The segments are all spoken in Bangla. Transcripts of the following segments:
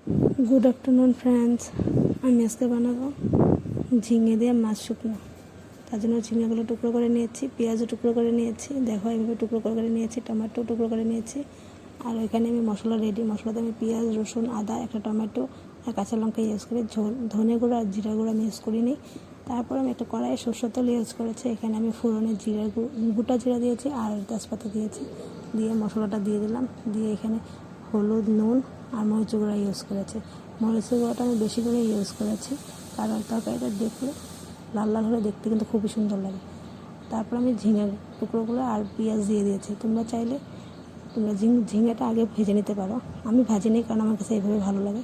Good afternoon friends. আমি আজকে বানাবো ঝিঙে দিয়ে মাছ শুকনো। তার জন্য ঝিঙেগুলো টুকরো করে নিয়েছি, পেঁয়াজও টুকরো করে নিয়েছি, দেখো এইভাবে টুকরো করে নিয়েছি, টমেটো টুকরো করে নিয়েছি। আর ওইখানে আমি মশলা রেডি, মশলাতে আমি পেঁয়াজ, রসুন, আদা, একটা টমেটো আর কাঁচা লঙ্কা ইউজ করি। ধনে গুঁড়ো আর জিরা গুঁড়ো আমি ইউজ করিনি। তারপর আমি একটা কড়াইয়ে সরষের তেল ইউজ করেছি। এখানে আমি ফোড়নে গোটা জিরা দিয়েছি আর তেজপাতা দিয়েছি, দিয়ে মশলাটা দিয়ে দিলাম। দিয়ে এখানে হলুদ, নুন আর মরিচ গুঁড়া ইউজ করেছি। মরিচের গুঁড়াটা আমি বেশি করে ইউজ করেছি, কারণ তরকারিটা দেখলে লাল লাল হলে দেখতে কিন্তু খুবই সুন্দর লাগে। তারপর আমি ঝিঙের টুকরোগুলো আর পেঁয়াজ দিয়ে দিয়েছি। তোমরা চাইলে ঝিঙেটা আগে ভেজে নিতে পারো, আমি ভাজিনি কারণ আমার কাছে এইভাবে ভালো লাগে।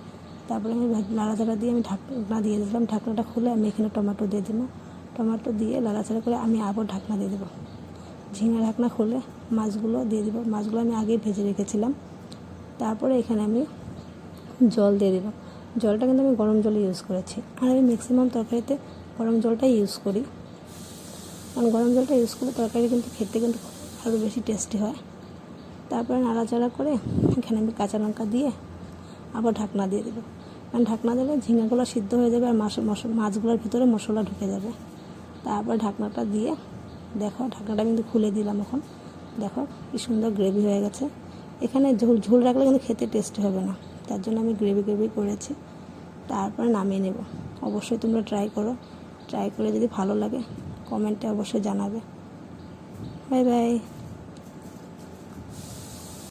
তারপরে আমি নাড়াচাড়া দিয়ে আমি ঢাকনা দিয়ে দিলাম। ঢাকনাটা খুলে আমি এখানে টমেটো দিয়ে দেবো। টমেটো দিয়ে নাড়াচাড়া করে আমি আবার ঢাকনা দিয়ে দেবো। ঝিঙে ঢাকনা খুলে মাছগুলো দিয়ে দেবো। মাছগুলো আমি আগে ভেজে রেখেছিলাম। তারপরে এখানে আমি জল দিয়ে দিলাম। জলটা কিন্তু আমি গরম জল ইউজ করেছি, আর আমি ম্যাক্সিমাম তরকারিতে গরম জলটাই ইউজ করি, কারণ গরম জলটা ইউজ করলে তরকারি কিন্তু খেতে কিন্তু আরও বেশি টেস্টি হয়। তারপরে নাড়াচাড়া করে এখানে আমি কাঁচা লঙ্কা দিয়ে আবার ঢাকনা দিয়ে দেবো, কারণ ঢাকনা দিলে ঝিঙেগুলো সিদ্ধ হয়ে যাবে আর মাছগুলোর ভিতরে মশলা ঢুকে যাবে। তারপর ঢাকনাটা দিয়ে দেখো, ঢাকনাটা কিন্তু খুলে দিলাম। এখন দেখো কি সুন্দর গ্রেভি হয়ে গেছে। এখানে ঝোল রাখলে কিন্তু খেতে টেস্টি হবে না, তার জন্য আমি গ্রেভি করেছি। তারপরে নামিয়ে নেব। অবশ্যই তোমরা ট্রাই করো, ট্রাই করে যদি ভালো লাগে কমেন্টে অবশ্যই জানাবে। Bye bye.